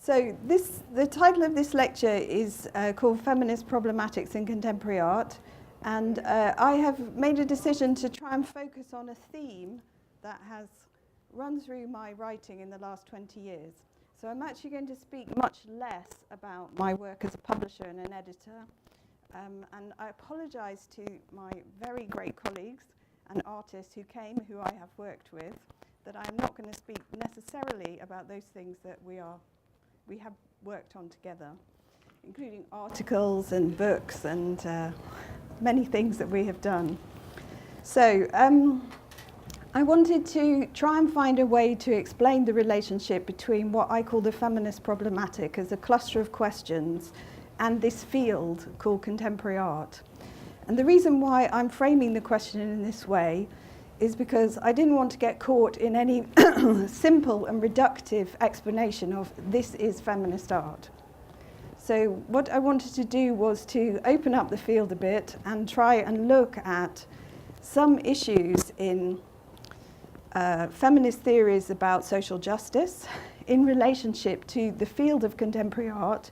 So the title of this lecture is called Feminist Problematics in Contemporary Art, and I have made a decision to try and focus on a theme that has run through my writing in the last 20 years. So I'm actually going to speak much less about my work as a publisher and an editor, and I apologize to my very great colleagues and artists who came, who I have worked with, that I'm not going to speak necessarily about those things that we have worked on together, including articles and books and many things that we have done. So I wanted to try and find a way to explain the relationship between what I call the feminist problematic as a cluster of questions and this field called contemporary art. And the reason why I'm framing the question in this way is because I didn't want to get caught in any simple and reductive explanation of this is feminist art. So what I wanted to do was to open up the field a bit and try and look at some issues in feminist theories about social justice in relationship to the field of contemporary art,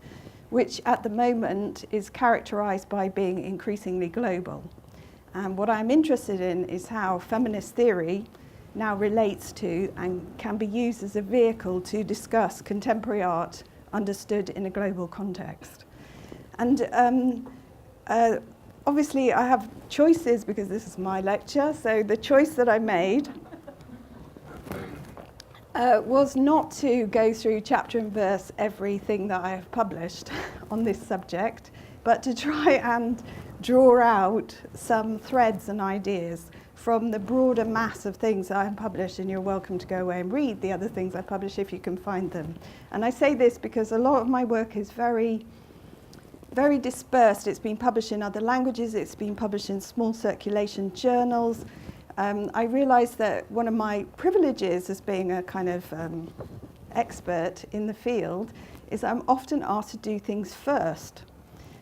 which at the moment is characterized by being increasingly global. And what I'm interested in is how feminist theory now relates to and can be used as a vehicle to discuss contemporary art understood in a global context. And obviously I have choices because this is my lecture, so the choice that I made was not to go through chapter and verse everything that I have published on this subject, but to try and draw out some threads and ideas from the broader mass of things that I have published, and you're welcome to go away and read the other things I publish if you can find them. And I say this because a lot of my work is very, very dispersed. It's been published in other languages, it's been published in small circulation journals. I realized that one of my privileges as being a kind of expert in the field is I'm often asked to do things first.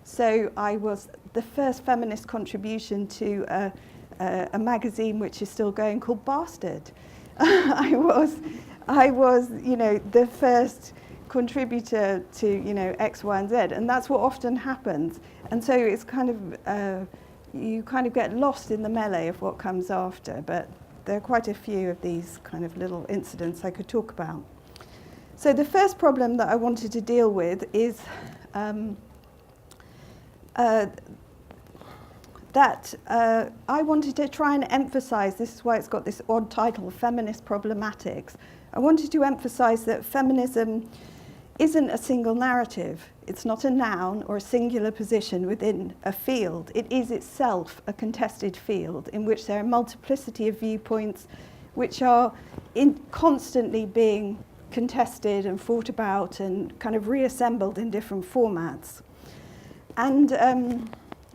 So I was the first feminist contribution to a magazine which is still going called Bastard. I was, the first contributor to, X, Y, and Z, and that's what often happens. And so it's kind of, you kind of get lost in the melee of what comes after, but there are quite a few of these kind of little incidents I could talk about. So the first problem that I wanted to deal with is that I wanted to try and emphasize, this is why it's got this odd title, Feminist Problematics. I wanted to emphasize that feminism isn't a single narrative. It's not a noun or a singular position within a field. It is itself a contested field in which there are a multiplicity of viewpoints which are constantly being contested and fought about and kind of reassembled in different formats. And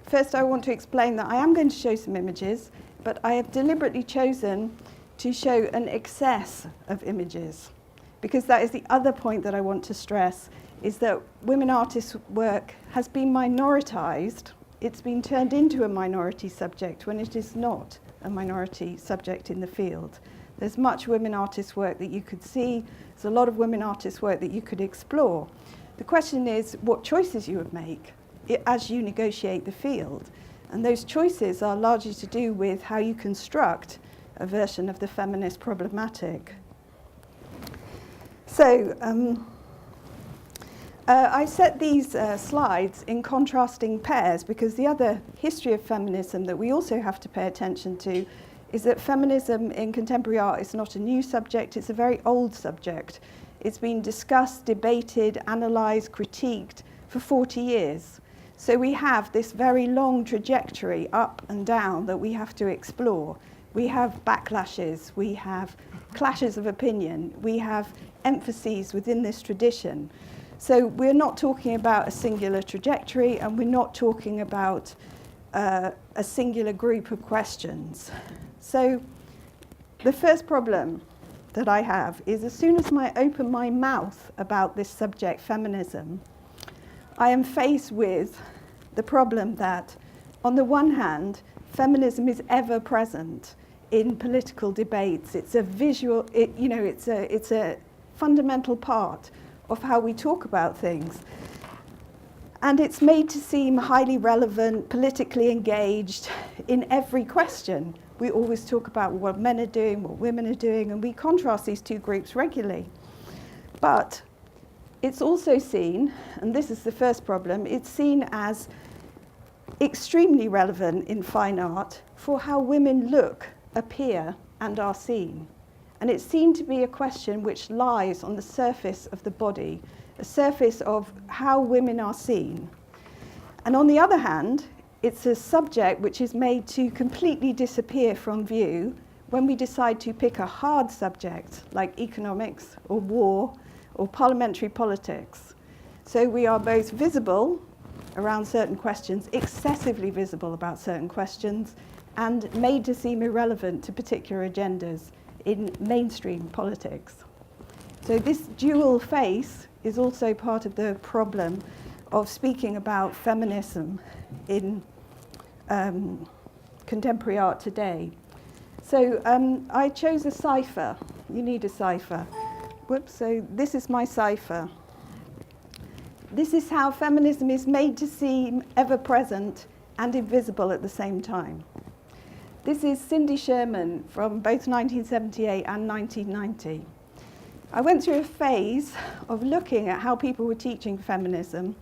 first I want to explain that I am going to show some images, but I have deliberately chosen to show an excess of images, because that is the other point that I want to stress, is that women artists' work has been minoritized. It's been turned into a minority subject when it is not a minority subject in the field. There's much women artists' work that you could see. There's a lot of women artists' work that you could explore. The question is what choices you would make as you negotiate the field. And those choices are largely to do with how you construct a version of the feminist problematic. So I set these slides in contrasting pairs because the other history of feminism that we also have to pay attention to is that feminism in contemporary art is not a new subject, it's a very old subject. It's been discussed, debated, analysed, critiqued for 40 years. So we have this very long trajectory up and down that we have to explore. We have backlashes, we have clashes of opinion, we have emphases within this tradition. So we're not talking about a singular trajectory, and we're not talking about a singular group of questions. So the first problem that I have is as soon as I open my mouth about this subject, feminism, I am faced with the problem that, on the one hand, feminism is ever present in political debates. It's a visual, it's a fundamental part of how we talk about things. And it's made to seem highly relevant, politically engaged in every question. We always talk about what men are doing, what women are doing, and we contrast these two groups regularly. But it's also seen, and this is the first problem, it's seen as extremely relevant in fine art for how women look, appear, and are seen. And it's seen to be a question which lies on the surface of the body, a surface of how women are seen. And on the other hand, it's a subject which is made to completely disappear from view when we decide to pick a hard subject like economics or war or parliamentary politics. So we are both visible around certain questions, excessively visible about certain questions, and made to seem irrelevant to particular agendas in mainstream politics. So this dual face is also part of the problem of speaking about feminism in contemporary art today. So I chose a cipher. You need a cipher. Whoops, so this is my cipher. This is how feminism is made to seem ever-present and invisible at the same time. This is Cindy Sherman from both 1978 and 1990. I went through a phase of looking at how people were teaching feminism,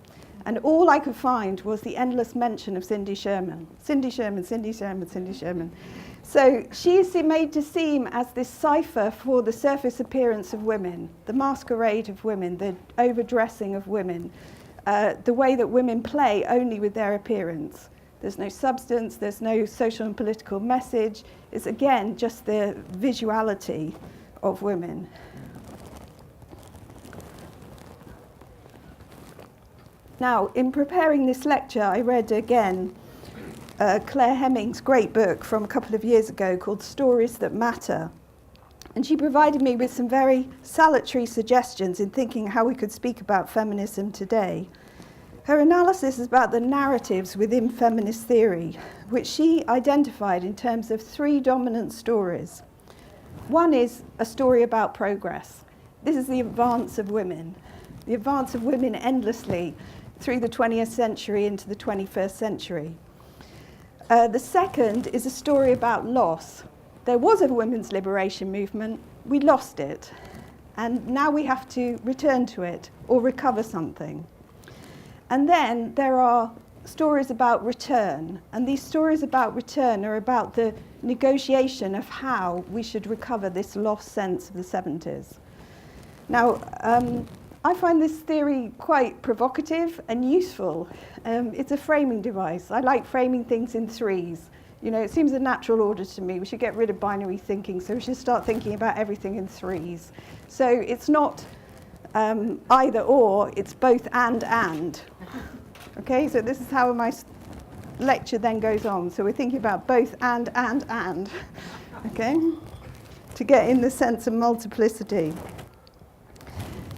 and all I could find was the endless mention of Cindy Sherman. Cindy Sherman, Cindy Sherman, Cindy Sherman. So she is made to seem as this cipher for the surface appearance of women, the masquerade of women, the overdressing of women, the way that women play only with their appearance. There's no substance, there's no social and political message. It's again just the visuality of women. Now, in preparing this lecture, I read again Claire Hemming's great book from a couple of years ago called Stories That Matter. And she provided me with some very salutary suggestions in thinking how we could speak about feminism today. Her analysis is about the narratives within feminist theory, which she identified in terms of three dominant stories. One is a story about progress. This is the advance of women endlessly through the 20th century into the 21st century. The second is a story about loss. There was a women's liberation movement, we lost it, and now we have to return to it or recover something. And then there are stories about return, and these stories about return are about the negotiation of how we should recover this lost sense of the 70s. Now, I find this theory quite provocative and useful. It's a framing device. I like framing things in threes. You know, it seems a natural order to me. We should get rid of binary thinking, so we should start thinking about everything in threes. So it's not either or, it's both and. Okay, so this is how my lecture then goes on. So we're thinking about both and, okay, to get in the sense of multiplicity.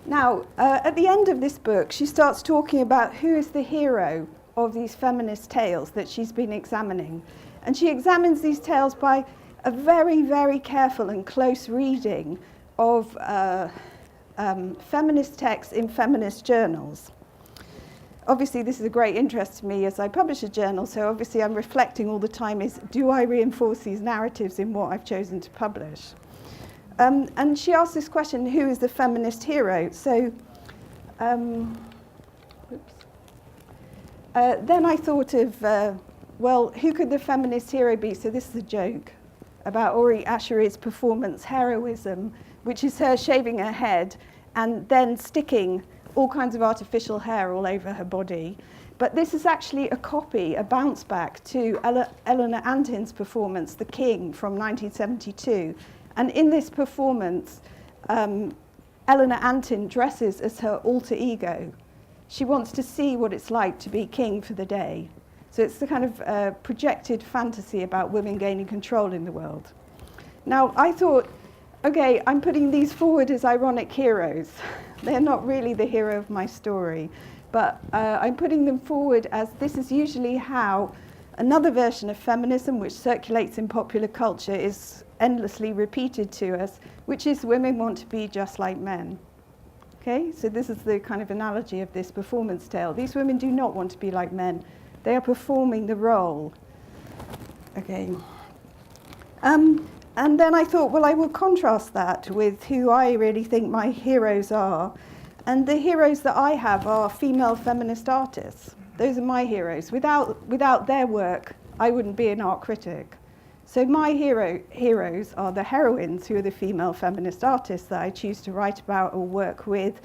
Now, at the end of this book, she starts talking about who is the hero of these feminist tales that she's been examining. And she examines these tales by a very, very careful and close reading of feminist texts in feminist journals. Obviously, this is a great interest to me as I publish a journal, so obviously I'm reflecting all the time is, do I reinforce these narratives in what I've chosen to publish? And she asked this question, who is the feminist hero? So, then I thought of, well, who could the feminist hero be? So this is a joke about Ori Asheri's performance heroism, which is her shaving her head and then sticking all kinds of artificial hair all over her body. But this is actually a copy, a bounce back to Eleanor Antin's performance, The King, from 1972. And in this performance, Eleanor Antin dresses as her alter ego. She wants to see what it's like to be king for the day. So it's the kind of projected fantasy about women gaining control in the world. Now, I thought, okay, I'm putting these forward as ironic heroes. They're not really the hero of my story, but I'm putting them forward as this is usually how another version of feminism, which circulates in popular culture, is endlessly repeated to us, which is women want to be just like men. Okay, so this is the kind of analogy of this performance tale. These women do not want to be like men. They are performing the role. Okay. And then I thought, well, I will contrast that with who I really think my heroes are. And the heroes that I have are female feminist artists. Those are my heroes. Without their work, I wouldn't be an art critic. So my heroes are the heroines, who are the female feminist artists that I choose to write about or work with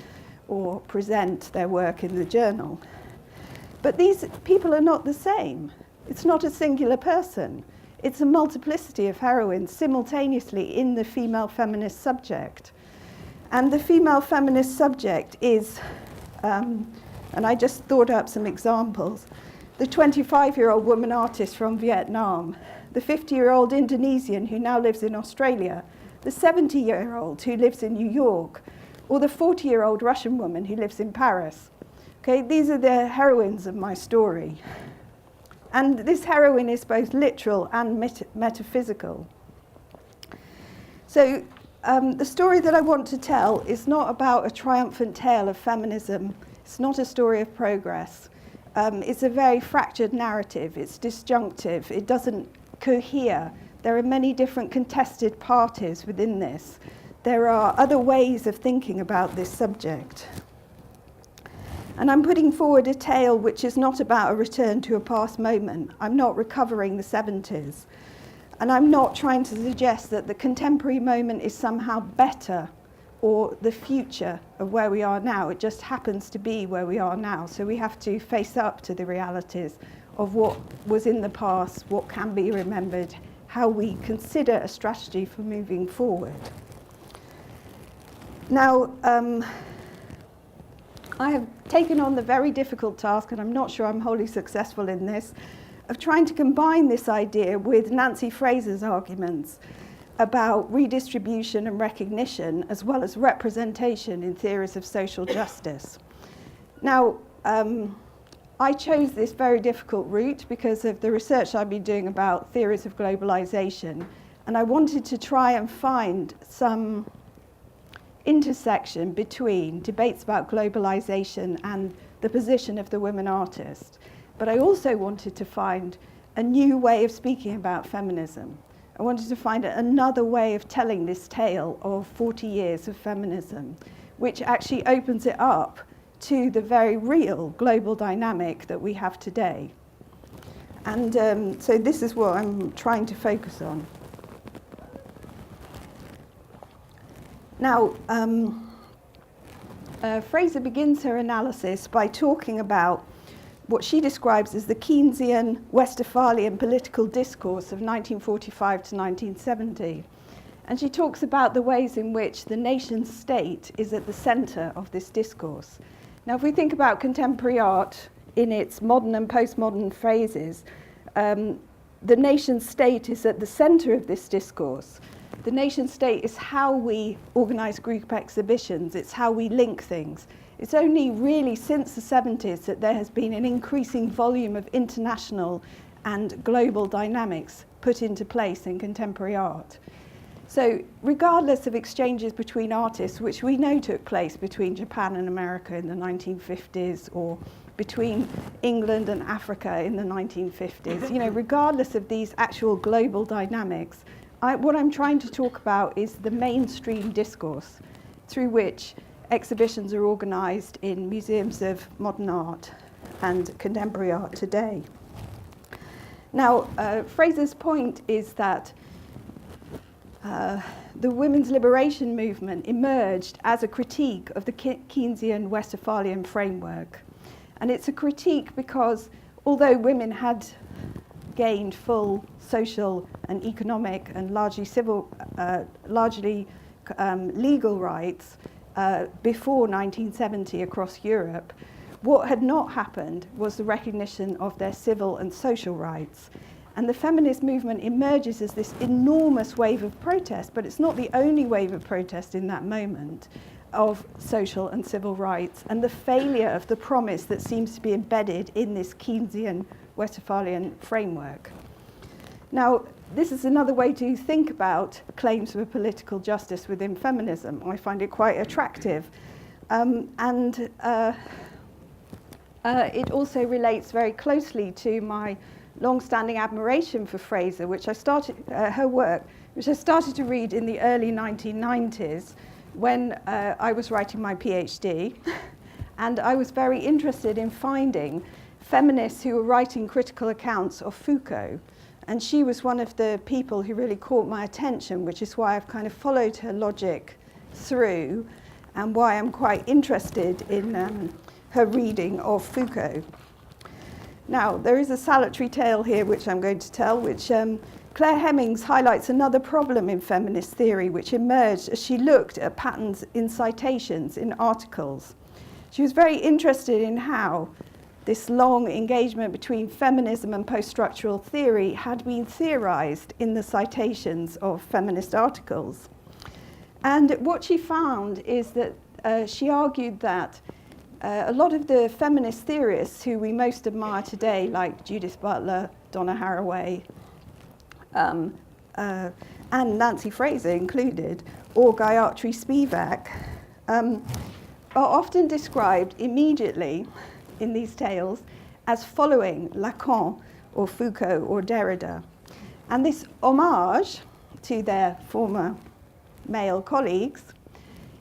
or present their work in the journal. But these people are not the same. It's not a singular person. It's a multiplicity of heroines simultaneously in the female feminist subject. And the female feminist subject is, and I just thought up some examples, the 25-year-old woman artist from Vietnam, the 50-year-old Indonesian who now lives in Australia, the 70-year-old who lives in New York, or the 40-year-old Russian woman who lives in Paris. Okay, these are the heroines of my story. And this heroine is both literal and metaphysical. So the story that I want to tell is not about a triumphant tale of feminism. It's not a story of progress. It's a very fractured narrative. It's disjunctive. It doesn't cohere. There are many different contested parties within this. There are other ways of thinking about this subject. And I'm putting forward a tale which is not about a return to a past moment. I'm not recovering the 70s. And I'm not trying to suggest that the contemporary moment is somehow better or the future of where we are now. It just happens to be where we are now. So we have to face up to the realities of what was in the past, what can be remembered, how we consider a strategy for moving forward. Now, I have taken on the very difficult task, and I'm not sure I'm wholly successful in this, of trying to combine this idea with Nancy Fraser's arguments about redistribution and recognition, as well as representation in theories of social justice. Now, I chose this very difficult route because of the research I've been doing about theories of globalization, and I wanted to try and find some intersection between debates about globalization and the position of the women artist. But I also wanted to find a new way of speaking about feminism. I wanted to find another way of telling this tale of 40 years of feminism, which actually opens it up to the very real global dynamic that we have today. And so this is what I'm trying to focus on. Now, Fraser begins her analysis by talking about what she describes as the Keynesian Westphalian political discourse of 1945 to 1970. And she talks about the ways in which the nation state is at the center of this discourse. Now, if we think about contemporary art in its modern and postmodern phases, the nation state is at the center of this discourse. The nation state is how we organize group exhibitions. It's how we link things. It's only really since the 70s that there has been an increasing volume of international and global dynamics put into place in contemporary art. So regardless of exchanges between artists, which we know took place between Japan and America in the 1950s, or between England and Africa in the 1950s, regardless of these actual global dynamics, what I'm trying to talk about is the mainstream discourse through which exhibitions are organized in museums of modern art and contemporary art today. Now, Fraser's point is that the women's liberation movement emerged as a critique of the Keynesian Westphalian framework. And it's a critique because although women had gained full social and economic and largely legal rights before 1970 across Europe, what had not happened was the recognition of their civil and social rights. And the feminist movement emerges as this enormous wave of protest, but it's not the only wave of protest in that moment of social and civil rights, and the failure of the promise that seems to be embedded in this Keynesian Westphalian framework. Now, this is another way to think about claims for political justice within feminism. I find it quite attractive. It also relates very closely to my long-standing admiration for Fraser, which I started, her work, which I started to read in the early 1990s when I was writing my PhD. And I was very interested in finding feminists who were writing critical accounts of Foucault. And she was one of the people who really caught my attention, which is why I've kind of followed her logic through and why I'm quite interested in her reading of Foucault. Now, there is a salutary tale here which I'm going to tell, which Claire Hemmings highlights another problem in feminist theory which emerged as she looked at patterns in citations in articles. She was very interested in how this long engagement between feminism and post-structural theory had been theorized in the citations of feminist articles. And what she found is that she argued that a lot of the feminist theorists who we most admire today, like Judith Butler, Donna Haraway, and Nancy Fraser included, or Gayatri Spivak, are often described immediately in these tales as following Lacan or Foucault or Derrida. And this homage to their former male colleagues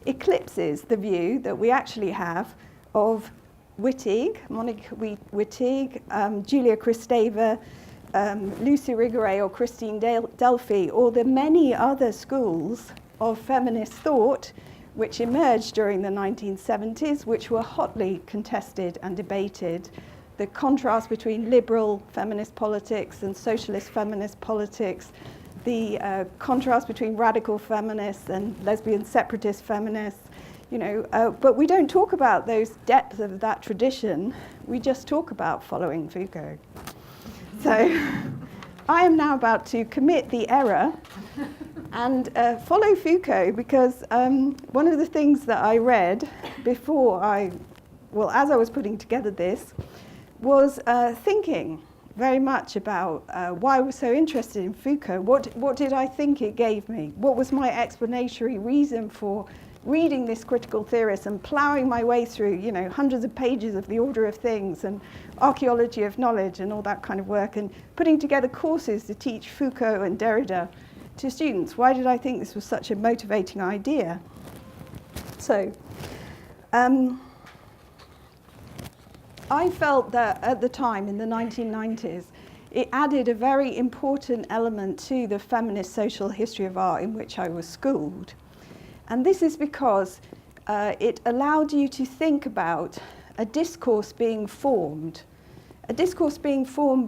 eclipses the view that we actually have of Wittig, Monique Wittig, Julia Kristeva, Lucy Irigaray or Christine Delphi, or the many other schools of feminist thought which emerged during the 1970s, which were hotly contested and debated. The contrast between liberal feminist politics and socialist feminist politics, the contrast between radical feminists and lesbian separatist feminists, but we don't talk about those depths of that tradition. We just talk about following Foucault. So I am now about to commit the error and follow Foucault, because one of the things that I read before as I was putting together this, was thinking very much about why I was so interested in Foucault. What did I think it gave me? What was my explanatory reason for reading this critical theorist and ploughing my way through, hundreds of pages of The Order of Things and Archaeology of Knowledge and all that kind of work, and putting together courses to teach Foucault and Derrida to students? Why did I think this was such a motivating idea? So, I felt that at the time, in the 1990s, it added a very important element to the feminist social history of art in which I was schooled. And this is because it allowed you to think about a discourse being formed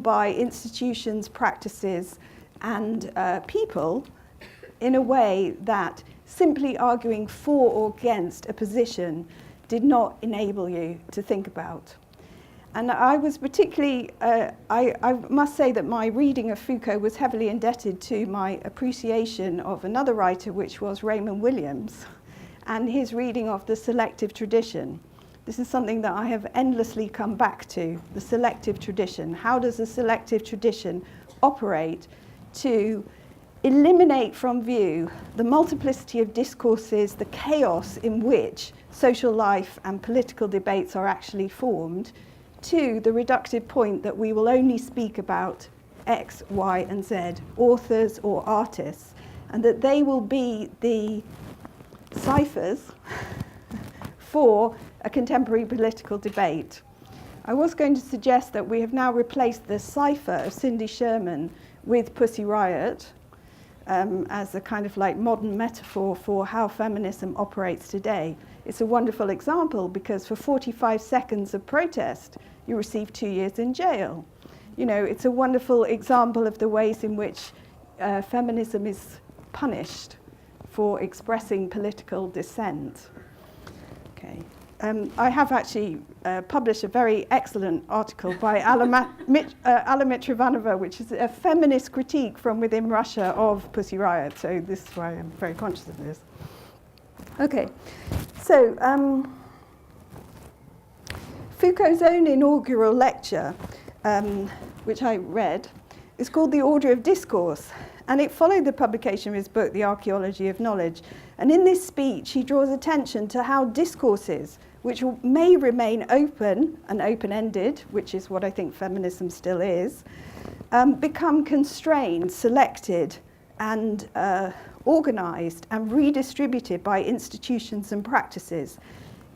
by institutions, practices, and people in a way that simply arguing for or against a position did not enable you to think about. And I was particularly, I must say that my reading of Foucault was heavily indebted to my appreciation of another writer, which was Raymond Williams, and his reading of the selective tradition. This is something that I have endlessly come back to, the selective tradition. How does the selective tradition operate to eliminate from view the multiplicity of discourses, the chaos in which social life and political debates are actually formed, to the reductive point that we will only speak about X, Y, and Z, authors or artists, and that they will be the ciphers for a contemporary political debate. I was going to suggest that we have now replaced the cipher of Cindy Sherman with Pussy Riot as a kind of like modern metaphor for how feminism operates today. It's a wonderful example because for 45 seconds of protest, you receive 2 years in jail. It's a wonderful example of the ways in which feminism is punished for expressing political dissent. Okay. I have actually published a very excellent article by Alama Mitrovanova, which is a feminist critique from within Russia of Pussy Riot. So this is why I'm very conscious of this. Okay, so Foucault's own inaugural lecture, which I read, is called The Order of Discourse, and it followed the publication of his book, The Archaeology of Knowledge. And in this speech, he draws attention to how discourses, which may remain open and open-ended, which is what I think feminism still is, become constrained, selected, and organized and redistributed by institutions and practices,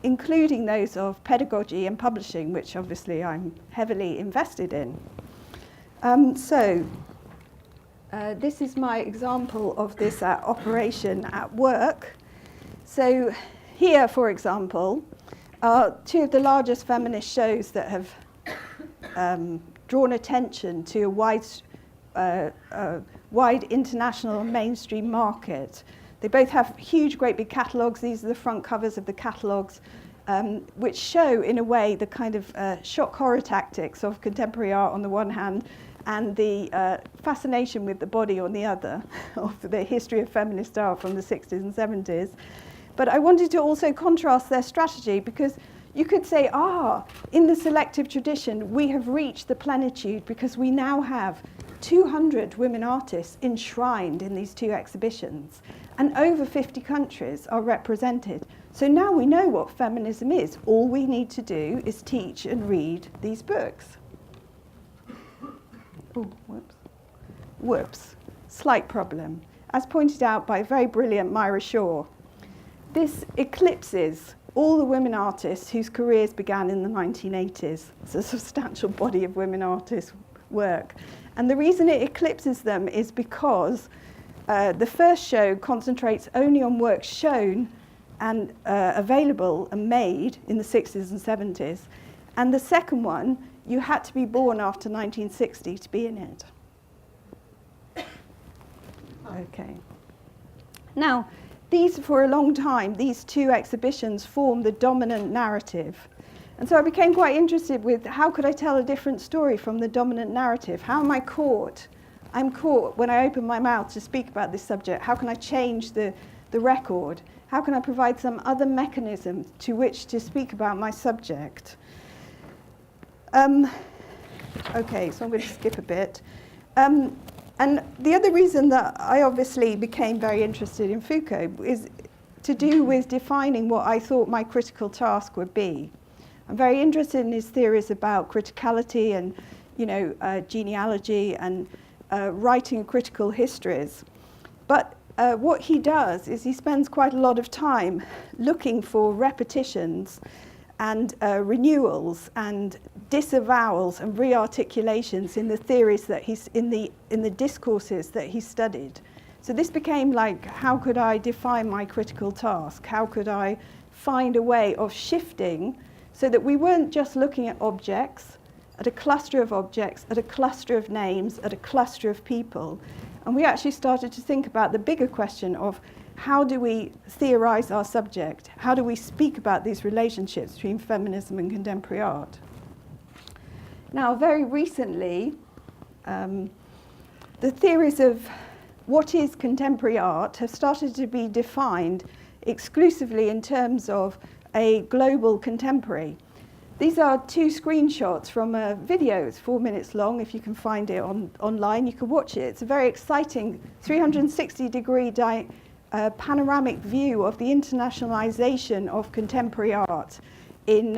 including those of pedagogy and publishing, which obviously I'm heavily invested in. This is my example of this operation at work. So here, for example, are two of the largest feminist shows that have drawn attention to a wide international mainstream market. They both have huge, great big catalogues. These are the front covers of the catalogues, which show, in a way, the kind of shock horror tactics of contemporary art on the one hand, and the fascination with the body on the other, of the history of feminist art from the 60s and 70s. But I wanted to also contrast their strategy, because you could say, in the selective tradition, we have reached the plenitude because we now have 200 women artists enshrined in these two exhibitions, and over 50 countries are represented. So now we know what feminism is. All we need to do is teach and read these books. Oh, whoops. Slight problem. As pointed out by very brilliant Myra Shaw, this eclipses all the women artists whose careers began in the 1980s. It's a substantial body of women artists' work. And the reason it eclipses them is because the first show concentrates only on works shown and available and made in the 60s and 70s. And the second one, you had to be born after 1960 to be in it. Okay. Now, for a long time, these two exhibitions formed the dominant narrative. And so I became quite interested with how could I tell a different story from the dominant narrative? How am I caught? I'm caught when I open my mouth to speak about this subject. How can I change the record? How can I provide some other mechanism to which to speak about my subject? Okay, so I'm going to skip a bit. And the other reason that I obviously became very interested in Foucault is to do with defining what I thought my critical task would be. I'm very interested in his theories about criticality and, genealogy and writing critical histories. But what he does is he spends quite a lot of time looking for repetitions and renewals and disavowals and rearticulations in the theories that he's in the discourses that he studied. So this became like, how could I define my critical task? How could I find a way of shifting so that we weren't just looking at objects, at a cluster of objects, at a cluster of names, at a cluster of people, and we actually started to think about the bigger question of how do we theorize our subject? How do we speak about these relationships between feminism and contemporary art? Now, very recently, the theories of what is contemporary art have started to be defined exclusively in terms of a global contemporary. These are two screenshots from a video. It's 4 minutes long. If you can find it online, you can watch it. It's a very exciting 360-degree panoramic view of the internationalization of contemporary art in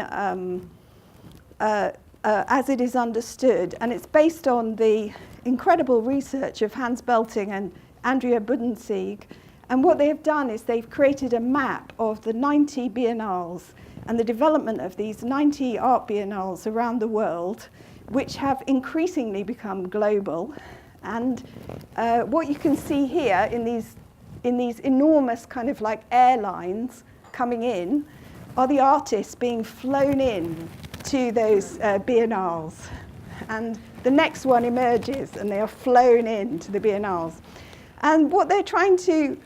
as it is understood. And it's based on the incredible research of Hans Belting and Andrea Budensieg. And what they have done is they've created a map of the 90 biennales and the development of these 90 art biennales around the world, which have increasingly become global. And what you can see here in these enormous kind of like airlines coming in are the artists being flown in to those biennales. And the next one emerges and they are flown in to the biennales. And what they're trying to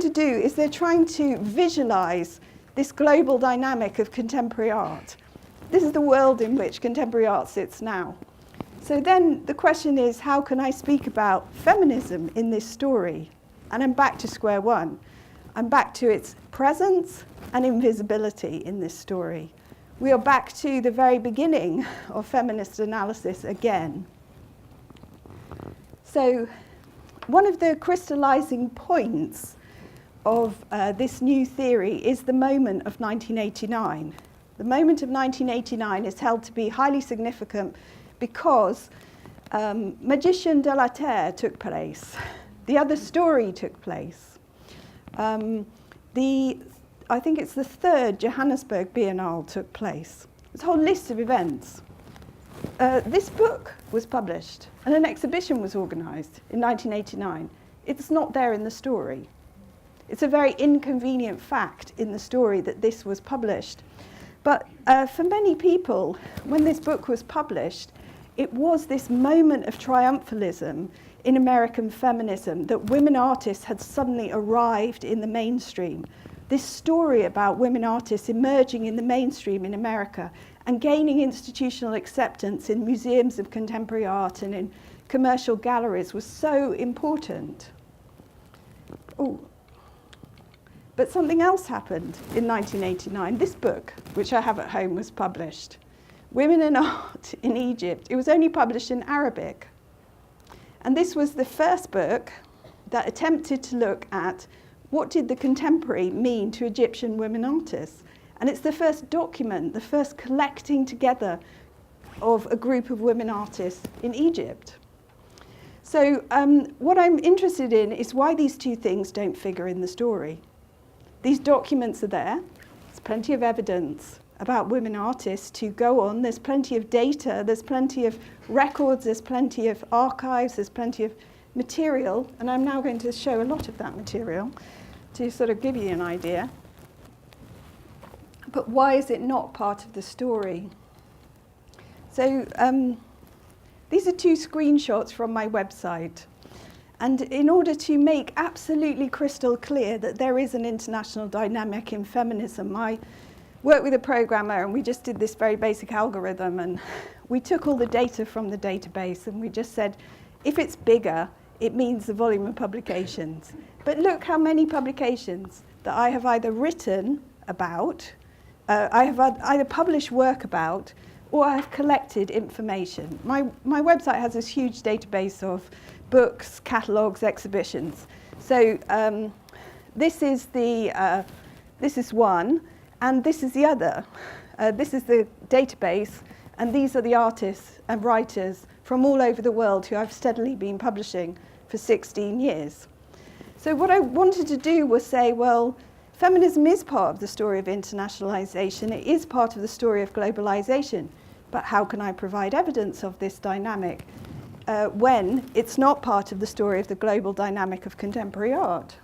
do is they're trying to visualize this global dynamic of contemporary art. This is the world in which contemporary art sits now. So then the question is, how can I speak about feminism in this story? And I'm back to square one. I'm back to its presence and invisibility in this story. We are back to the very beginning of feminist analysis again. So one of the crystallizing points of this new theory is the moment of 1989. The moment of 1989 is held to be highly significant because Magician de la Terre took place. The other story took place. I think it's the third Johannesburg Biennale took place. It's a whole list of events. This book was published and an exhibition was organised in 1989. It's not there in the story. It's a very inconvenient fact in the story that this was published. But for many people, when this book was published, it was this moment of triumphalism in American feminism that women artists had suddenly arrived in the mainstream. This story about women artists emerging in the mainstream in America and gaining institutional acceptance in museums of contemporary art and in commercial galleries was so important. Oh. But something else happened in 1989. This book, which I have at home, was published. Women in Art in Egypt. It was only published in Arabic. And this was the first book that attempted to look at what did the contemporary mean to Egyptian women artists. And it's the first document, the first collecting together of a group of women artists in Egypt. So what I'm interested in is why these two things don't figure in the story. These documents are there. There's plenty of evidence about women artists to go on. There's plenty of data. There's plenty of records. There's plenty of archives. There's plenty of material. And I'm now going to show a lot of that material to sort of give you an idea. But why is it not part of the story? So these are two screenshots from my website. And in order to make absolutely crystal clear that there is an international dynamic in feminism, I worked with a programmer and we just did this very basic algorithm, and we took all the data from the database and we just said, if it's bigger, it means the volume of publications. But look how many publications that I have either written about, I have either published work about, or I have collected information. My website has this huge database of books, catalogues, exhibitions. So this is one, and this is the other. This is the database, and these are the artists and writers from all over the world who I've steadily been publishing for 16 years. So what I wanted to do was say, well, feminism is part of the story of internationalization. It is part of the story of globalization. But how can I provide evidence of this dynamic when it's not part of the story of the global dynamic of contemporary art?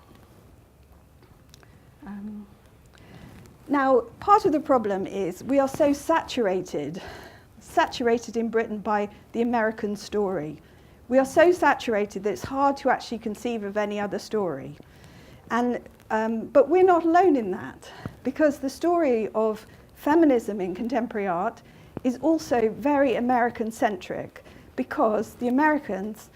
Now, part of the problem is we are so saturated in Britain by the American story. We are so saturated that it's hard to actually conceive of any other story. But we're not alone in that, because the story of feminism in contemporary art is also very American-centric, because the Americans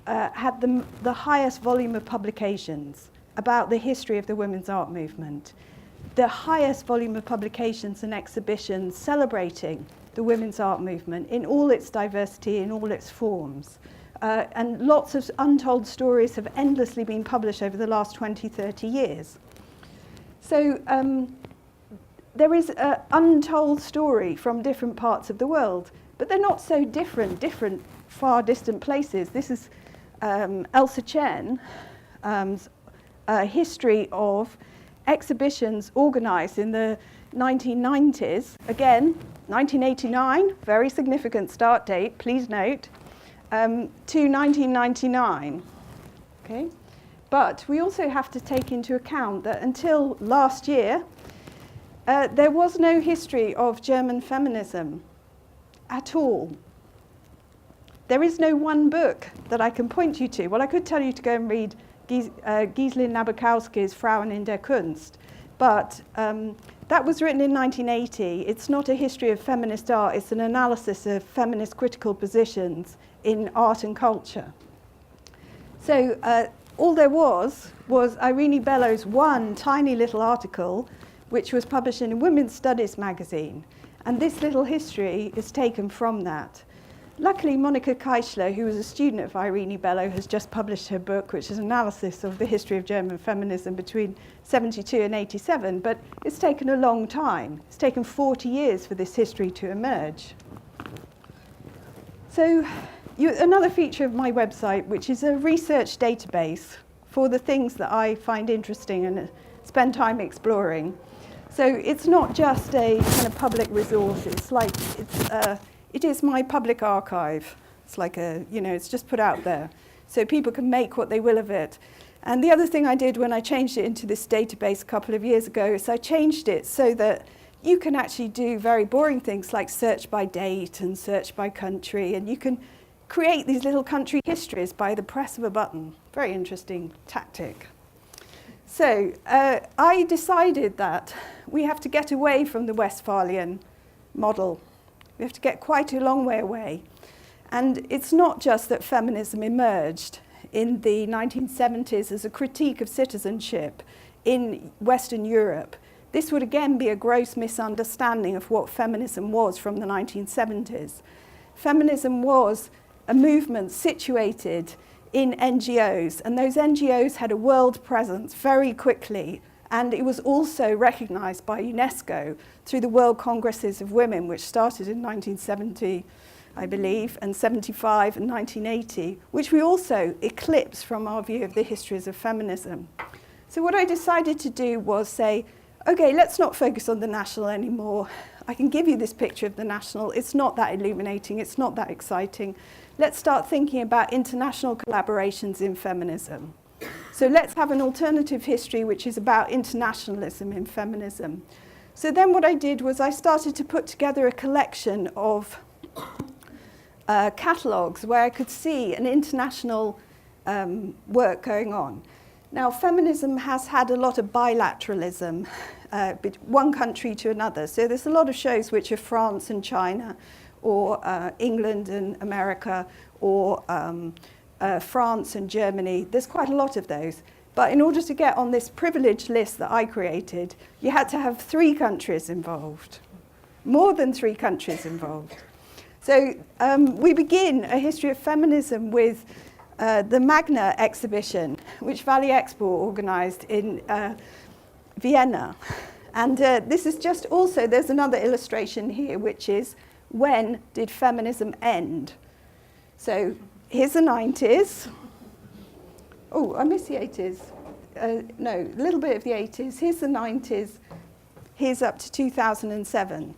had the highest volume of publications about the history of the women's art movement, the highest volume of publications and exhibitions celebrating the women's art movement in all its diversity, in all its forms. And lots of untold stories have endlessly been published over the last 20, 30 years. So there is an untold story from different parts of the world, but they're not so different, far distant places. This is Elsa Chen's history of exhibitions organized in the 1990s. Again, 1989, very significant start date, please note, to 1999. Okay? But we also have to take into account that until last year, there was no history of German feminism at all. There is no one book that I can point you to. Well, I could tell you to go and read Gieselin Nabokowski's Frauen in der Kunst, but that was written in 1980. It's not a history of feminist art, it's an analysis of feminist critical positions in art and culture. So all there was Irene Bellows' one tiny little article, which was published in a Women's Studies magazine. And this little history is taken from that. luckily, Monica Keichler, who was a student of Irene Bello, has just published her book, which is an analysis of the history of German feminism between 72 and 87, but it's taken a long time. It's taken 40 years for this history to emerge. So another feature of my website, which is a research database for the things that I find interesting and spend time exploring. So it's not just a kind of public resource, it is my public archive. It's like it's just put out there. So people can make what they will of it. And the other thing I did when I changed it into this database a couple of years ago is I changed it so that you can actually do very boring things like search by date and search by country, and you can create these little country histories by the press of a button. Very interesting tactic. So I decided that we have to get away from the Westphalian model. We have to get quite a long way away. And it's not just that feminism emerged in the 1970s as a critique of citizenship in Western Europe. This would again be a gross misunderstanding of what feminism was from the 1970s. Feminism was a movement situated in NGOs, and those NGOs had a world presence very quickly, and it was also recognized by UNESCO through the World Congresses of Women, which started in 1970, I believe, and 75 and 1980, which we also eclipse from our view of the histories of feminism. So what I decided to do was say, okay, let's not focus on the national anymore. I can give you this picture of the national. It's not that illuminating. It's not that exciting. Let's start thinking about international collaborations in feminism. So let's have an alternative history which is about internationalism in feminism. So then what I did was I started to put together a collection of catalogues where I could see an international work going on. Now, feminism has had a lot of bilateralism, one country to another. So there's a lot of shows which are France and China, or England and America, or France and Germany. There's quite a lot of those. But in order to get on this privileged list that I created, you had to have 3 countries involved, more than 3 countries involved. So we begin a history of feminism with the Magna exhibition, which Valley Expo organised in Vienna. And this is just also, there's another illustration here, which is when did feminism end? So here's the 90s. Oh, I missed the 80s. No, a little bit of the 80s. Here's the 90s. Here's up to 2007.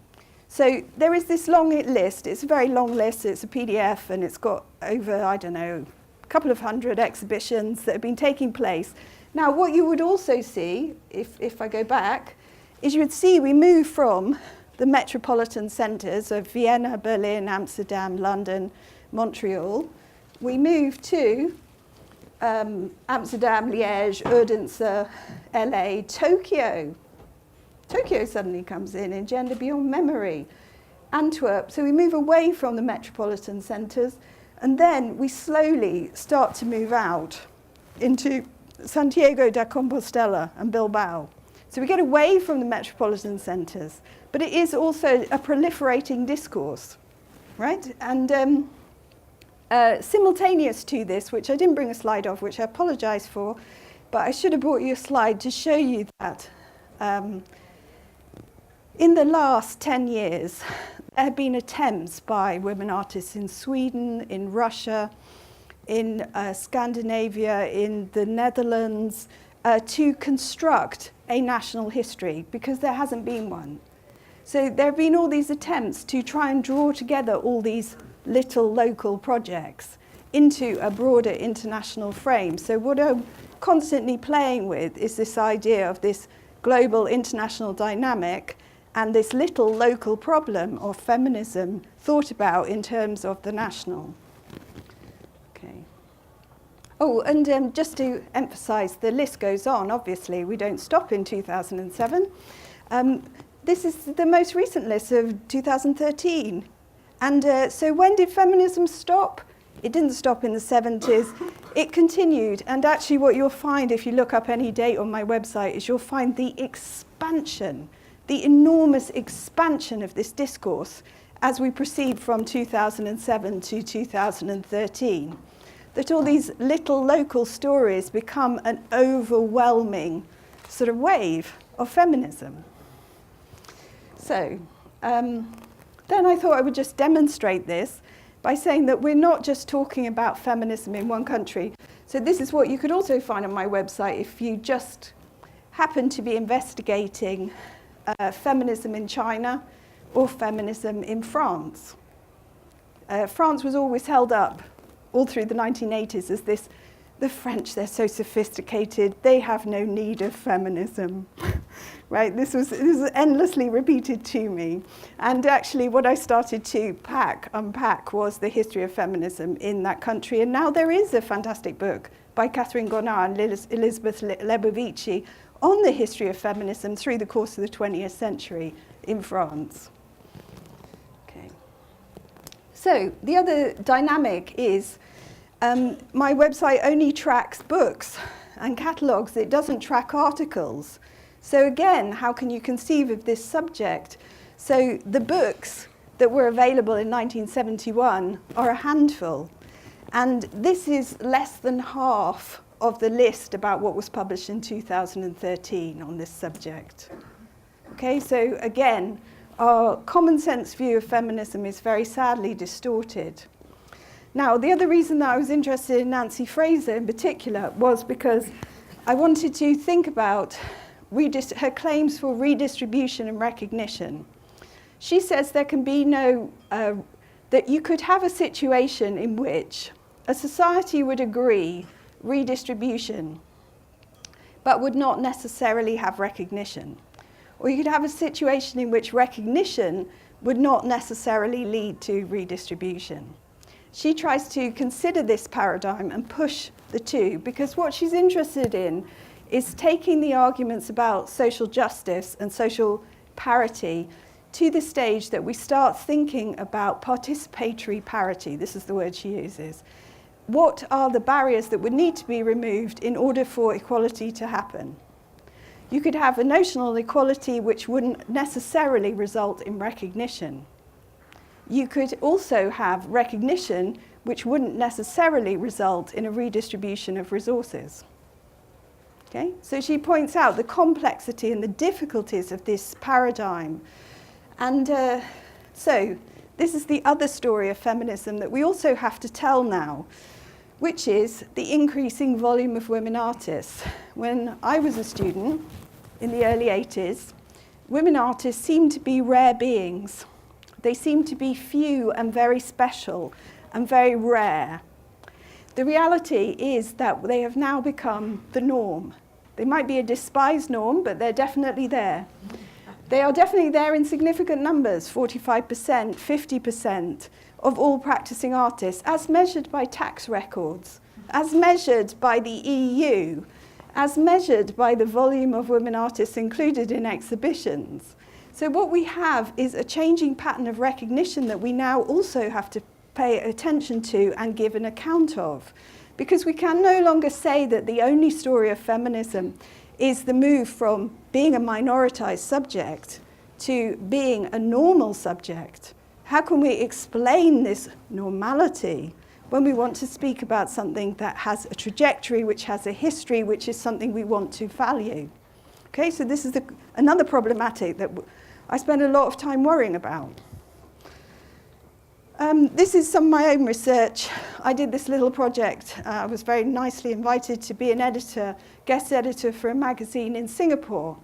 So there is this long list. It's a very long list. It's a PDF, and it's got over, I don't know, a couple of hundred exhibitions that have been taking place. Now, what you would also see, if I go back, is you would see we move from the metropolitan centres of Vienna, Berlin, Amsterdam, London, Montreal. We move to Amsterdam, Liège, Odense, LA, Tokyo. Tokyo suddenly comes in Gender Beyond Memory. Antwerp. So we move away from the metropolitan centres, and then we slowly start to move out into Santiago de Compostela and Bilbao. So we get away from the metropolitan centres, but it is also a proliferating discourse, right? And simultaneous to this, which I didn't bring a slide of, which I apologise for, but I should have brought you a slide to show you that in the last 10 years, there have been attempts by women artists in Sweden, in Russia, in Scandinavia, in the Netherlands, to construct a national history, because there hasn't been one. So there have been all these attempts to try and draw together all these little local projects into a broader international frame. So what I'm constantly playing with is this idea of this global international dynamic and this little local problem of feminism thought about in terms of the national. Okay. Oh, and just to emphasize, the list goes on, obviously. We don't stop in 2007. This is the most recent list of 2013. And so when did feminism stop? It didn't stop in the 70s. It continued. And actually what you'll find if you look up any date on my website is you'll find the expansion, the enormous expansion of this discourse as we proceed from 2007 to 2013, that all these little local stories become an overwhelming sort of wave of feminism. So then I thought I would just demonstrate this by saying that we're not just talking about feminism in one country. So this is what you could also find on my website if you just happen to be investigating feminism in China or feminism in France. France was always held up all through the 1980s as this, the French, they're so sophisticated, they have no need of feminism. Right, this was endlessly repeated to me. And actually what I started to unpack was the history of feminism in that country. And now there is a fantastic book by Catherine Gonard and Elizabeth Lebovici on the history of feminism through the course of the 20th century in France. Okay. So the other dynamic is my website only tracks books and catalogues. It doesn't track articles. So again, how can you conceive of this subject? So the books that were available in 1971 are a handful. And this is less than half of the list about what was published in 2013 on this subject. Okay, so again, our common sense view of feminism is very sadly distorted. Now, the other reason that I was interested in Nancy Fraser in particular was because I wanted to think about her claims for redistribution and recognition. She says there can be no, that you could have a situation in which a society would agree redistribution, but would not necessarily have recognition. Or you could have a situation in which recognition would not necessarily lead to redistribution. She tries to consider this paradigm and push the two, because what she's interested in is taking the arguments about social justice and social parity to the stage that we start thinking about participatory parity. This is the word she uses. What are the barriers that would need to be removed in order for equality to happen? You could have a notional equality which wouldn't necessarily result in recognition. You could also have recognition which wouldn't necessarily result in a redistribution of resources. Okay? So she points out the complexity and the difficulties of this paradigm. And so this is the other story of feminism that we also have to tell now, which is the increasing volume of women artists. When I was a student in the early 80s, women artists seemed to be rare beings. They seemed to be few and very special and very rare. The reality is that they have now become the norm. They might be a despised norm, but they're definitely there. They are definitely there in significant numbers, 45%, 50% of all practicing artists, as measured by tax records, as measured by the EU, as measured by the volume of women artists included in exhibitions. So what we have is a changing pattern of recognition that we now also have to pay attention to and give an account of. Because we can no longer say that the only story of feminism is the move from being a minoritized subject to being a normal subject. How can we explain this normality when we want to speak about something that has a trajectory, which has a history, which is something we want to value? Okay, so this is another problematic that I spend a lot of time worrying about. This is some of my own research. I did this little project. I was very nicely invited to be an editor, guest editor for a magazine in Singapore.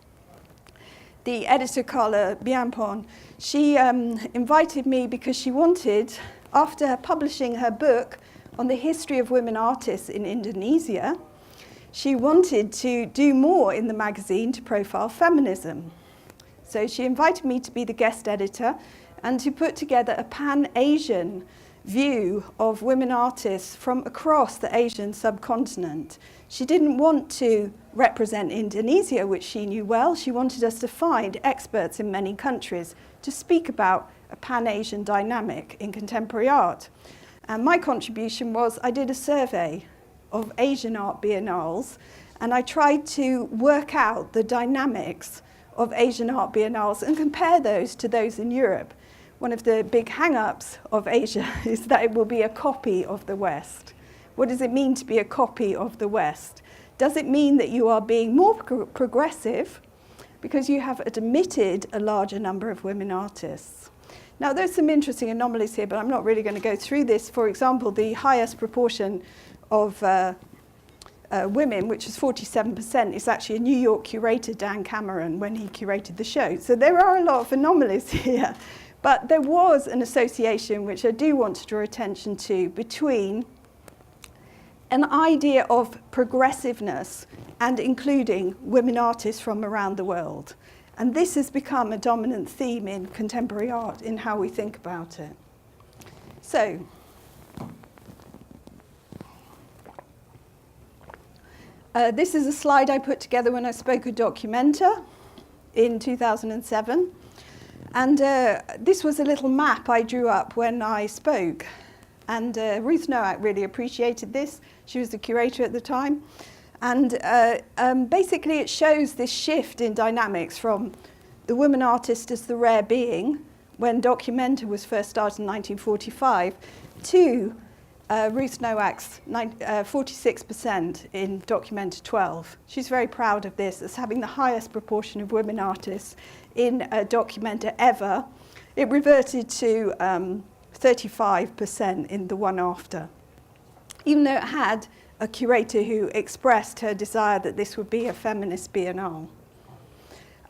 The editor, Carla Biampon, she invited me because she wanted, after publishing her book on the history of women artists in Indonesia, she wanted to do more in the magazine to profile feminism. So she invited me to be the guest editor and to put together a pan-Asian view of women artists from across the Asian subcontinent. She didn't want to represent Indonesia, which she knew well. She wanted us to find experts in many countries to speak about a pan-Asian dynamic in contemporary art. And my contribution was I did a survey of Asian art biennales, and I tried to work out the dynamics of Asian art biennales and compare those to those in Europe, one of the big hang-ups of Asia is that it will be a copy of the West. What does it mean to be a copy of the West? Does it mean that you are being more progressive because you have admitted a larger number of women artists? Now, there's some interesting anomalies here, but I'm not really going to go through this. For example, the highest proportion of women, which is 47%, is actually a New York curator, Dan Cameron, when he curated the show. So there are a lot of anomalies here. But there was an association, which I do want to draw attention to, between an idea of progressiveness and including women artists from around the world. And this has become a dominant theme in contemporary art in how we think about it. So, this is a slide I put together when I spoke at Documenta in 2007. And this was a little map I drew up when I spoke. And Ruth Nowak really appreciated this. She was the curator at the time. And basically it shows this shift in dynamics from the woman artist as the rare being, when Documenta was first started in 1945, to Ruth Nowak's 46% in Documenta 12. She's very proud of this as having the highest proportion of women artists in Documenta ever. It reverted to 35% in the one after, even though it had a curator who expressed her desire that this would be a feminist biennale.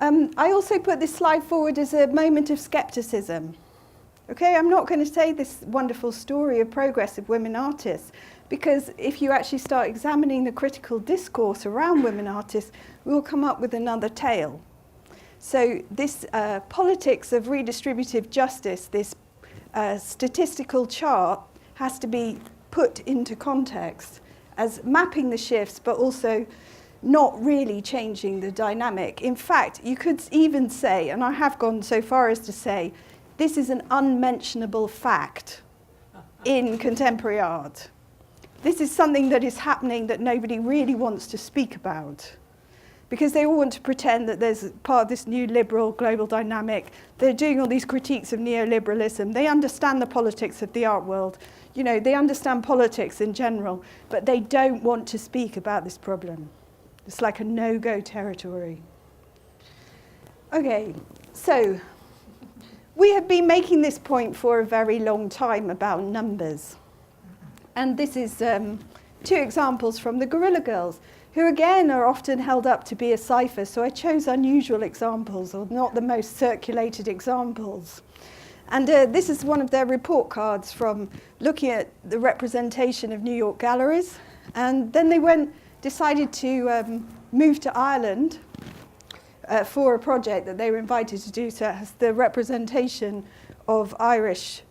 I also put this slide forward as a moment of skepticism. Okay, I'm not going to say this wonderful story of progress of women artists, because if you actually start examining the critical discourse around women artists, we will come up with another tale. So this politics of redistributive justice, this statistical chart, has to be put into context as mapping the shifts, but also not really changing the dynamic. In fact, you could even say, and I have gone so far as to say, this is an unmentionable fact in contemporary art. This is something that is happening that nobody really wants to speak about, because they all want to pretend that there's part of this new liberal global dynamic. They're doing all these critiques of neoliberalism. They understand the politics of the art world. You know, they understand politics in general, but they don't want to speak about this problem. It's like a no-go territory. Okay, so we have been making this point for a very long time about numbers. And this is two examples from the Guerrilla Girls, who again are often held up to be a cipher. So I chose unusual examples, or not the most circulated examples. And this is one of their report cards from looking at the representation of New York galleries. And then they decided to move to Ireland for a project that they were invited to do. So it has the representation of Irish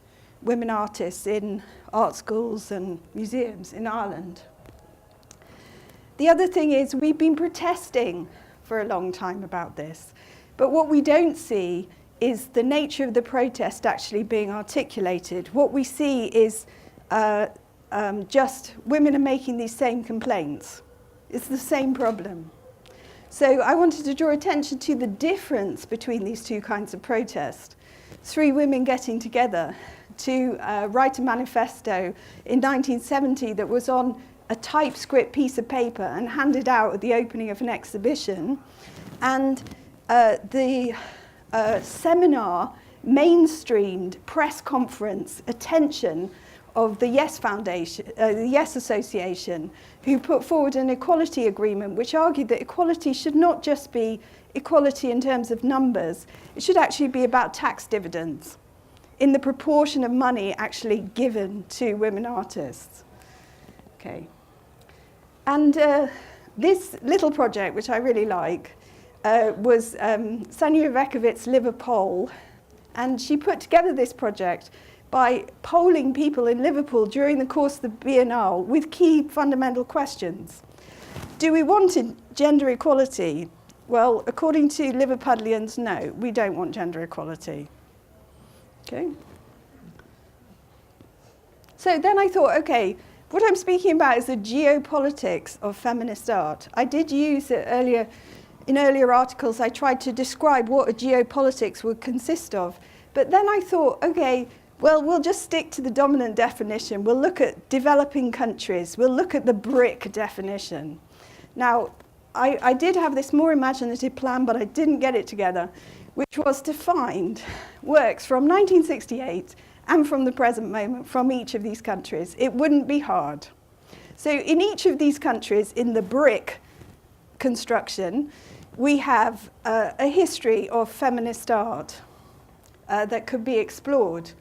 women artists in art schools and museums in Ireland. The other thing is, we've been protesting for a long time about this, but what we don't see is the nature of the protest actually being articulated. What we see is just women are making these same complaints. It's the same problem. So I wanted to draw attention to the difference between these two kinds of protest. Three women getting together to write a manifesto in 1970 that was on a typescript piece of paper and handed out at the opening of an exhibition. And the seminar mainstreamed press conference attention of the Yes Foundation, the Yes Association, who put forward an equality agreement which argued that equality should not just be equality in terms of numbers, it should actually be about tax dividends in the proportion of money actually given to women artists. Okay. And this little project, which I really like, was Sanja Veković's Liverpool, and she put together this project by polling people in Liverpool during the course of the Biennale with key fundamental questions. Do we want gender equality? Well, according to Liverpudlians, no, we don't want gender equality. Okay. So then I thought, okay, what I'm speaking about is the geopolitics of feminist art. I did use it earlier, in earlier articles, I tried to describe what a geopolitics would consist of. But then I thought, okay, well, we'll just stick to the dominant definition. We'll look at developing countries. We'll look at the BRIC definition. Now, I did have this more imaginative plan, but I didn't get it together, which was to find works from 1968 and from the present moment from each of these countries. It wouldn't be hard. So in each of these countries, in the BRIC construction, we have a history of feminist art that could be explored.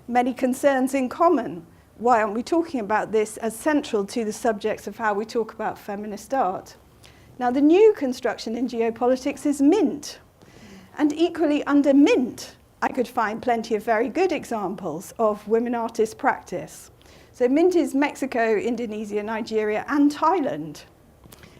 Many concerns in common. Why aren't we talking about this as central to the subjects of how we talk about feminist art? Now, the new construction in geopolitics is MINT. And equally under MINT, I could find plenty of very good examples of women artists' practice. So MINT is Mexico, Indonesia, Nigeria, and Thailand.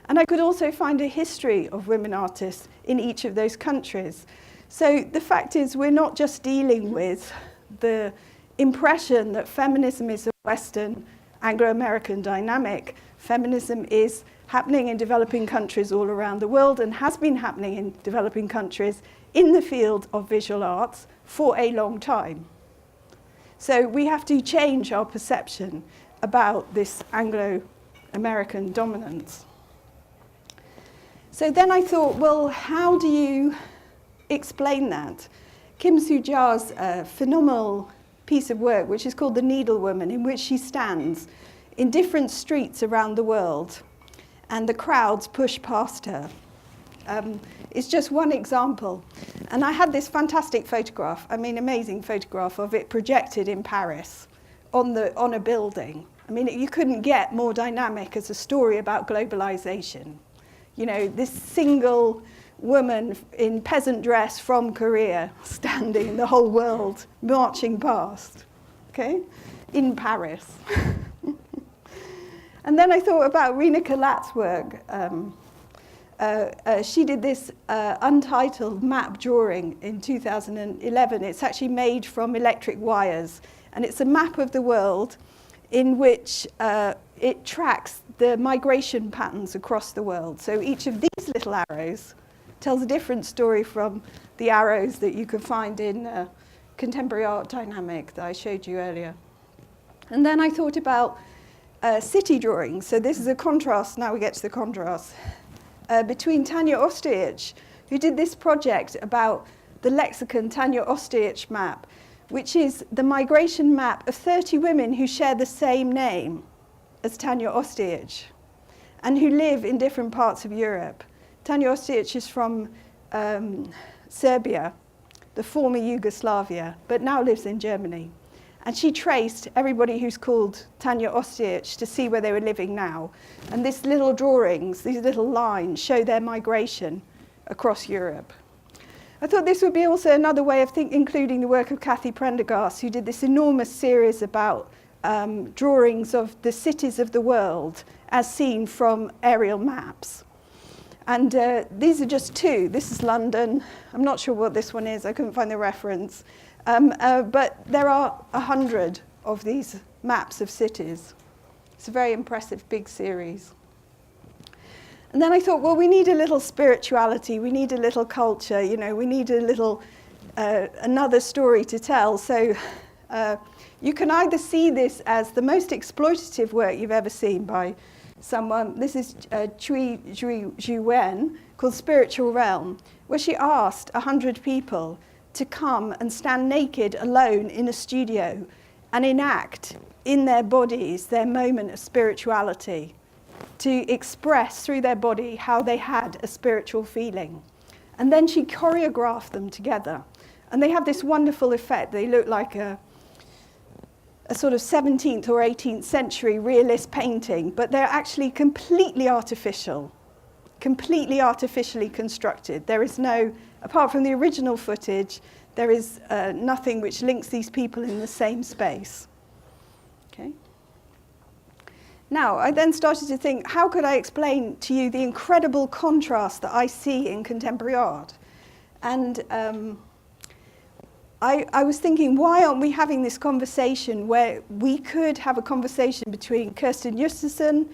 And I could also find a history of women artists in each of those countries. So the fact is, we're not just dealing with the impression that feminism is a Western Anglo-American dynamic. Feminism is happening in developing countries all around the world and has been happening in developing countries in the field of visual arts for a long time. So we have to change our perception about this Anglo-American dominance. So then I thought, well, how do you explain that? Kim Soo-ja's phenomenal piece of work, which is called The Needlewoman, in which she stands in different streets around the world and the crowds push past her. It's just one example. And I had this fantastic photograph, I mean, amazing photograph of it projected in Paris on a building. I mean, you couldn't get more dynamic as a story about globalization. You know, this single woman in peasant dress from Korea standing, the whole world marching past, okay, in Paris. And then I thought about Rina Kalat's work. She did this untitled map drawing in 2011. It's actually made from electric wires, and it's a map of the world in which it tracks the migration patterns across the world. So each of these little arrows tells a different story from the arrows that you could find in contemporary art dynamic that I showed you earlier. And then I thought about city drawings. So this is a contrast, now we get to the contrast, between Tanja Ostojic, who did this project about the lexicon Tanja Ostojic map, which is the migration map of 30 women who share the same name as Tanja Ostojic and who live in different parts of Europe. Tanja Ostojic is from Serbia, the former Yugoslavia, but now lives in Germany. And she traced everybody who's called Tanja Ostojic to see where they were living now. And these little drawings, these little lines, show their migration across Europe. I thought this would be also another way of including the work of Kathy Prendergast, who did this enormous series about drawings of the cities of the world as seen from aerial maps. And these are just two. This is London. I'm not sure what this one is. I couldn't find the reference. But there are 100 of these maps of cities. It's a very impressive big series. And then I thought, well, we need a little spirituality. We need a little culture. You know, we need a little another story to tell. So you can either see this as the most exploitative work you've ever seen by someone. This is Cui Zhu-Wen, called Spiritual Realm, where she asked 100 people to come and stand naked alone in a studio and enact in their bodies their moment of spirituality, to express through their body how they had a spiritual feeling. And then she choreographed them together. And they have this wonderful effect. They look like a sort of 17th or 18th century realist painting, but they're actually completely artificial, completely artificially constructed. There is no, apart from the original footage, there is nothing which links these people in the same space. Okay. Now, I then started to think, how could I explain to you the incredible contrast that I see in contemporary art? And I was thinking, why aren't we having this conversation where we could have a conversation between Kirsten Justersen,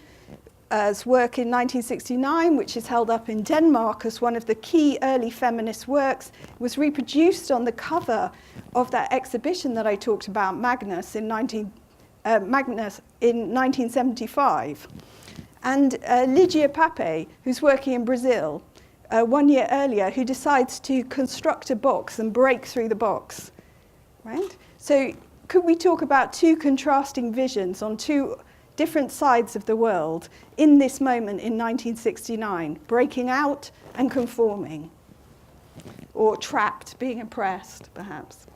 work in 1969, which is held up in Denmark as one of the key early feminist works, was reproduced on the cover of that exhibition that I talked about, Magnus, in 1975. And Ligia Pape, who's working in Brazil, 1 year earlier, who decides to construct a box and break through the box, right? So could we talk about two contrasting visions on two different sides of the world in this moment in 1969, breaking out and conforming, or trapped, being oppressed, perhaps?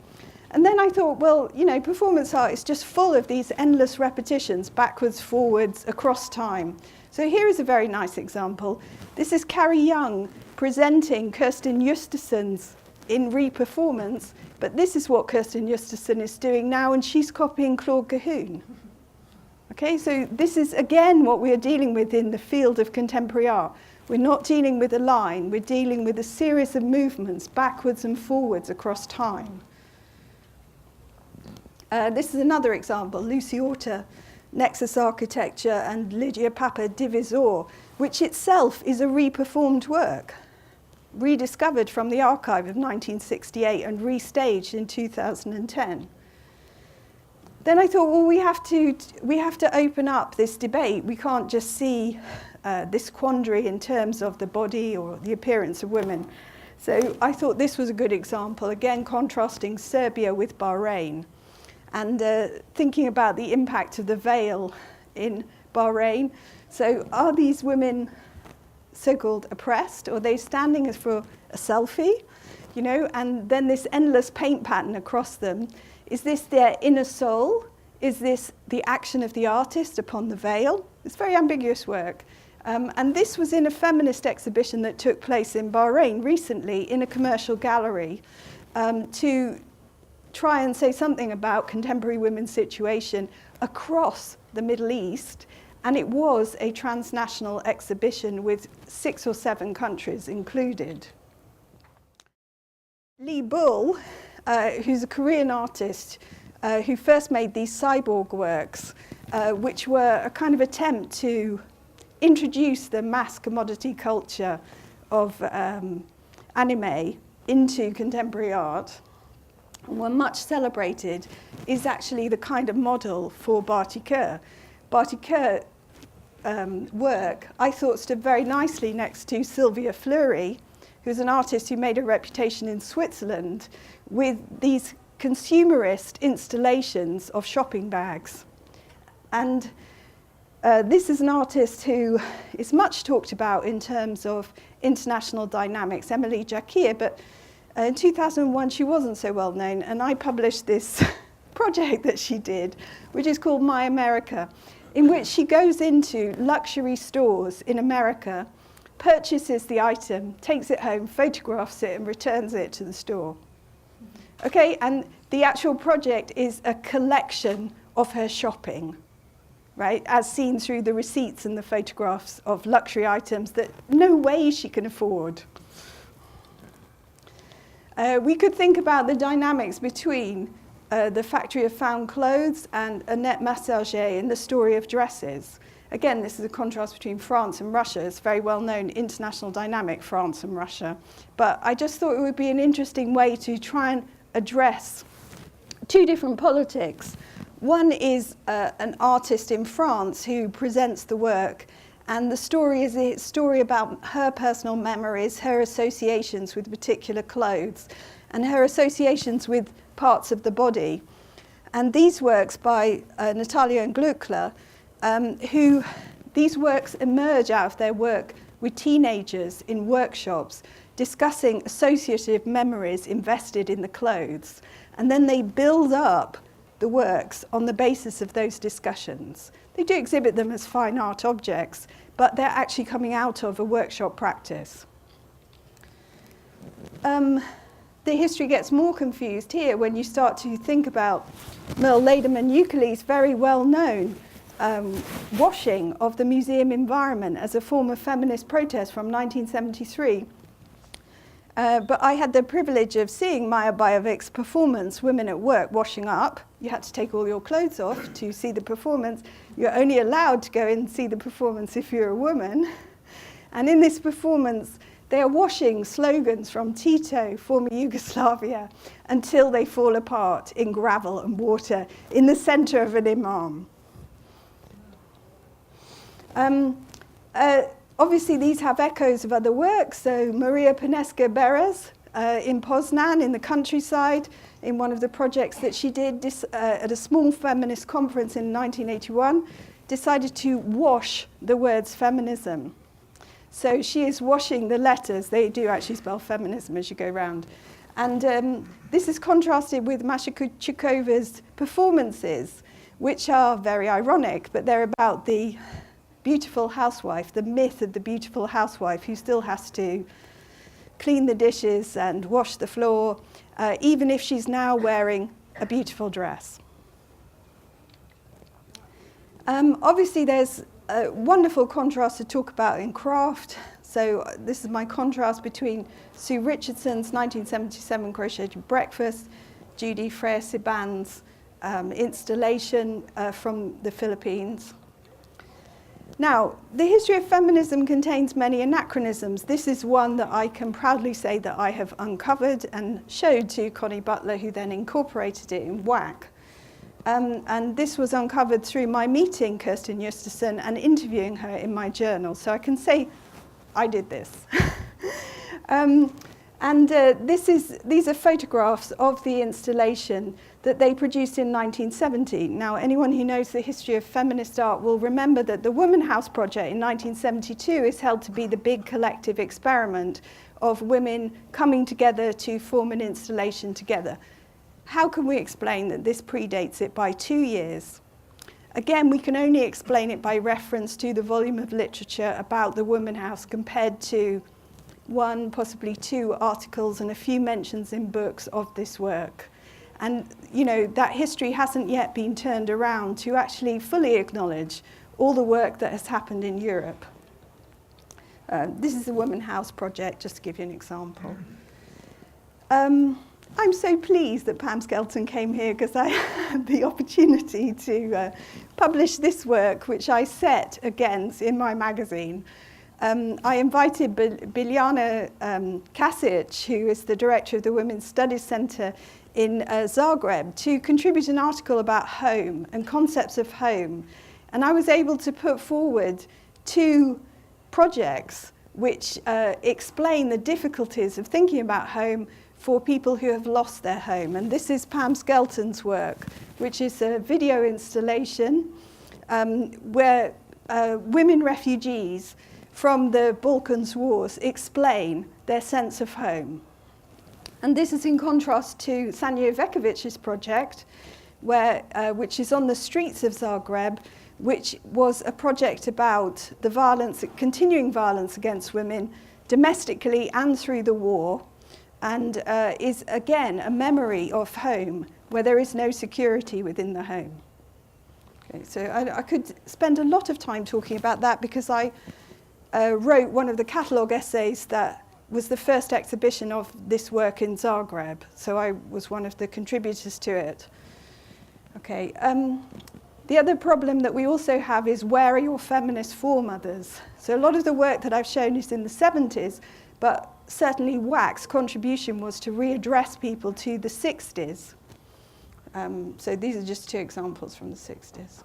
And then I thought, well, you know, performance art is just full of these endless repetitions, backwards, forwards, across time. So here is a very nice example. This is Carrie Young presenting Kirsten Justeson's in re-performance, but this is what Kirsten Justeson is doing now, and she's copying Claude Cahun. Okay, so this is, again, what we are dealing with in the field of contemporary art. We're not dealing with a line, we're dealing with a series of movements backwards and forwards across time. This is another example, Lucy Orta, Nexus Architecture, and Ligia Pape, Divisor, which itself is a re-performed work, rediscovered from the archive of 1968 and restaged in 2010. Then I thought, well, we have to open up this debate. We can't just see this quandary in terms of the body or the appearance of women. So I thought this was a good example, again, contrasting Serbia with Bahrain, and thinking about the impact of the veil in Bahrain. So are these women so-called oppressed, or are they standing as for a selfie? You know, and then this endless paint pattern across them. Is this their inner soul? Is this the action of the artist upon the veil? It's very ambiguous work. And this was in a feminist exhibition that took place in Bahrain recently in a commercial gallery to try and say something about contemporary women's situation across the Middle East. And it was a transnational exhibition with 6 or 7 countries included. Lee Bull, who's a Korean artist who first made these cyborg works, which were a kind of attempt to introduce the mass commodity culture of anime into contemporary art, and were much celebrated, is actually the kind of model for Batik. Batik work, I thought, stood very nicely next to Sylvia Fleury, who's an artist who made a reputation in Switzerland with these consumerist installations of shopping bags. And this is an artist who is much talked about in terms of international dynamics, Emily Jacquier, but in 2001 she wasn't so well known, and I published this project that she did, which is called My America, in which she goes into luxury stores in America, purchases the item, takes it home, photographs it, and returns it to the store. Okay, and the actual project is a collection of her shopping, right, as seen through the receipts and the photographs of luxury items that no way she can afford. We could think about the dynamics between the factory of found clothes and Annette Massager in the story of dresses. Again, this is a contrast between France and Russia. It's a very well-known international dynamic, France and Russia. But I just thought it would be an interesting way to try and address two different politics. One is an artist in France who presents the work, and the story is a story about her personal memories, her associations with particular clothes, and her associations with parts of the body. And these works by Natalia and Gluckler, these works emerge out of their work with teenagers in workshops discussing associative memories invested in the clothes. And then they build up the works on the basis of those discussions. They do exhibit them as fine art objects, but they're actually coming out of a workshop practice. The history gets more confused here when you start to think about Merle Lederman Euclid's very well-known washing of the museum environment as a form of feminist protest from 1973. But I had the privilege of seeing Maya Bajovic's performance, Women at Work, washing up. You had to take all your clothes off to see the performance. You're only allowed to go and see the performance if you're a woman. And in this performance, they are washing slogans from Tito, former Yugoslavia, until they fall apart in gravel and water in the center of an imam. Obviously, these have echoes of other works. So Maria Paneska-Berez in Poznan, in the countryside, in one of the projects that she did at a small feminist conference in 1981, decided to wash the words feminism. So she is washing the letters. They do actually spell feminism as you go round. And this is contrasted with Masha Chukova's performances, which are very ironic, but they're about the beautiful housewife, the myth of the beautiful housewife who still has to clean the dishes and wash the floor, even if she's now wearing a beautiful dress. Obviously, there's a wonderful contrast to talk about in craft. So this is my contrast between Sue Richardson's 1977 Crocheted Breakfast, Judy Freire-Siban's installation from the Philippines. Now, the history of feminism contains many anachronisms. This is one that I can proudly say that I have uncovered and showed to Connie Butler, who then incorporated it in WAC. And this was uncovered through my meeting Kirsten Justerson and interviewing her in my journal. So I can say I did this. These are photographs of the installation that they produced in 1970. Now, anyone who knows the history of feminist art will remember that the Woman House Project in 1972 is held to be the big collective experiment of women coming together to form an installation together. How can we explain that this predates it by 2 years? Again, we can only explain it by reference to the volume of literature about the Woman House compared to 1, possibly 2 articles and a few mentions in books of this work. And, you know, that history hasn't yet been turned around to actually fully acknowledge all the work that has happened in Europe. This is the Woman House Project, just to give you an example. I'm so pleased that Pam Skelton came here because I had the opportunity to publish this work, which I set against in my magazine. I invited Biljana Kasic, who is the director of the Women's Studies Centre in Zagreb, to contribute an article about home and concepts of home. And I was able to put forward 2 projects which explain the difficulties of thinking about home for people who have lost their home. And this is Pam Skelton's work, which is a video installation where women refugees from the Balkans Wars explain their sense of home. And this is in contrast to Sanja Vekovic's project, which is on the streets of Zagreb, which was a project about the violence, continuing violence against women, domestically and through the war, and is, again, a memory of home, where there is no security within the home. Okay, so I could spend a lot of time talking about that because I wrote one of the catalogue essays that was the first exhibition of this work in Zagreb. So I was one of the contributors to it. Okay. The other problem that we also have is, where are your feminist foremothers? So a lot of the work that I've shown is in the 70s, but certainly WAC's contribution was to readdress people to the 60s. So these are just 2 examples from the 60s.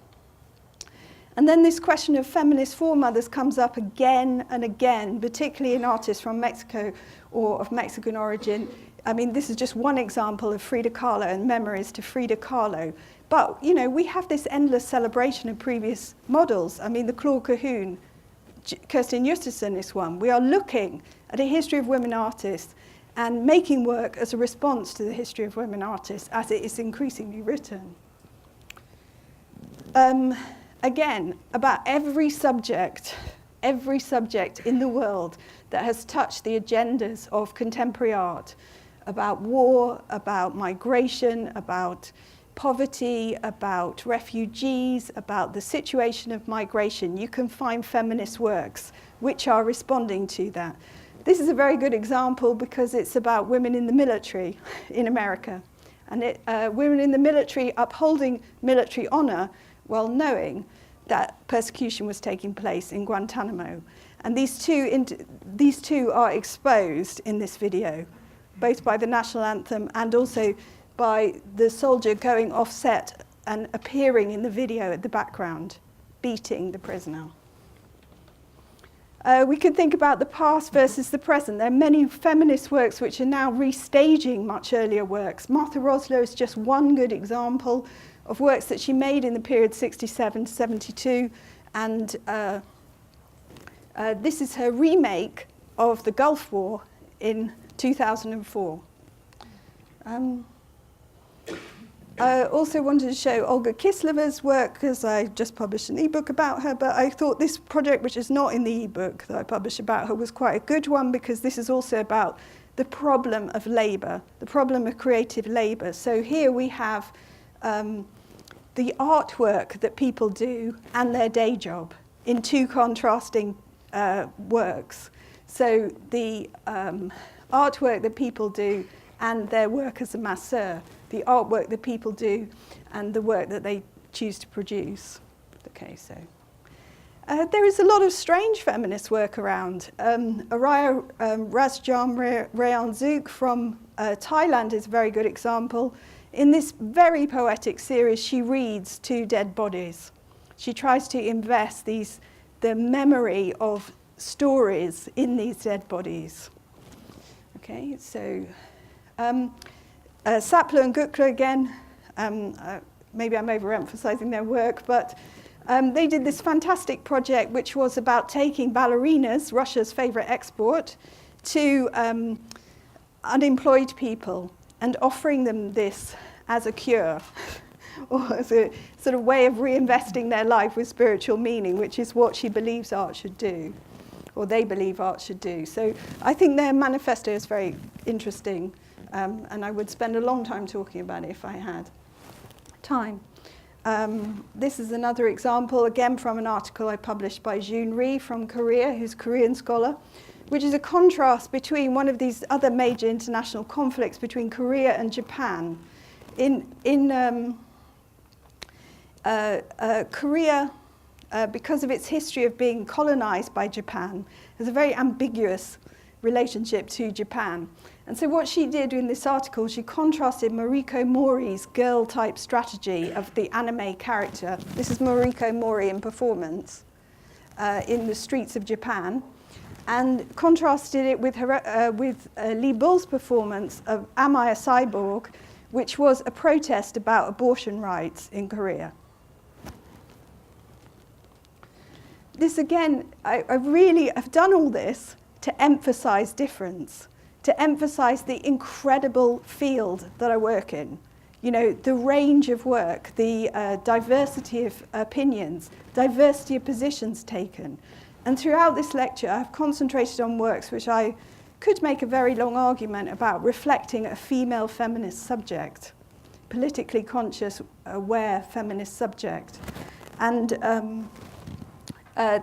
And then this question of feminist foremothers comes up again and again, particularly in artists from Mexico or of Mexican origin. I mean, this is just one example of Frida Kahlo and memories to Frida Kahlo. But, you know, we have this endless celebration of previous models. I mean, the Claude Cahun, Kirsten Justerson is one. We are looking at a history of women artists and making work as a response to the history of women artists as it is increasingly written. Again, about every subject in the world that has touched the agendas of contemporary art, about war, about migration, about poverty, about refugees, about the situation of migration, you can find feminist works which are responding to that. This is a very good example because it's about women in the military in America. And women in the military upholding military honor while knowing that persecution was taking place in Guantanamo. And these two are exposed in this video, both by the national anthem and also by the soldier going offset and appearing in the video at the background, beating the prisoner. We could think about the past versus the present. There are many feminist works which are now restaging much earlier works. Martha Rosler is just one good example of works that she made in the period 67 to 72. And this is her remake of the Gulf War in 2004. I also wanted to show Olga Kisleva's work because I just published an ebook about her, but I thought this project, which is not in the ebook that I published about her, was quite a good one because this is also about the problem of labor, the problem of creative labor. So here we have the artwork that people do and their day job in two contrasting works. So the artwork that people do and their work as a masseur, the artwork that people do and the work that they choose to produce. Okay, so there is a lot of strange feminist work around. Araya Rasjam-Rayanzook from Thailand is a very good example. In this very poetic series, she reads two dead bodies. She tries to invest the memory of stories in these dead bodies. Okay, so Sapler and Gukla again, maybe I'm overemphasizing their work, but they did this fantastic project which was about taking ballerinas, Russia's favorite export, to unemployed people and offering them this as a cure or as a sort of way of reinvesting their life with spiritual meaning, which is what she believes art should do, or they believe art should do. So I think their manifesto is very interesting. And I would spend a long time talking about it if I had time. This is another example, again from an article I published by Jun Ri from Korea, who's a Korean scholar, which is a contrast between one of these other major international conflicts between Korea and Japan. In Korea, because of its history of being colonized by Japan, has a very ambiguous relationship to Japan. And so what she did in this article, she contrasted Mariko Mori's girl-type strategy of the anime character. This is Mariko Mori in performance in the streets of Japan, and contrasted it with Lee Bull's performance of Am I a Cyborg, which was a protest about abortion rights in Korea. This again, I've done all this to emphasize difference, to emphasize the incredible field that I work in. You know, the range of work, the diversity of opinions, diversity of positions taken. And throughout this lecture, I've concentrated on works which I could make a very long argument about reflecting a female feminist subject, politically conscious, aware feminist subject. And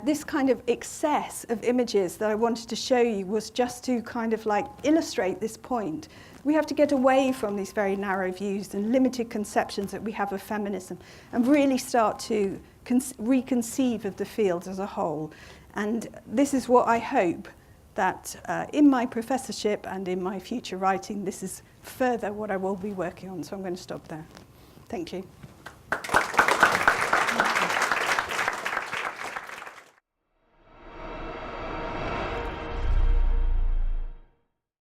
this kind of excess of images that I wanted to show you was just to kind of like illustrate this point. We have to get away from these very narrow views and limited conceptions that we have of feminism and really start to reconceive of the field as a whole. And this is what I hope that in my professorship and in my future writing, this is further what I will be working on. So I'm going to stop there. Thank you.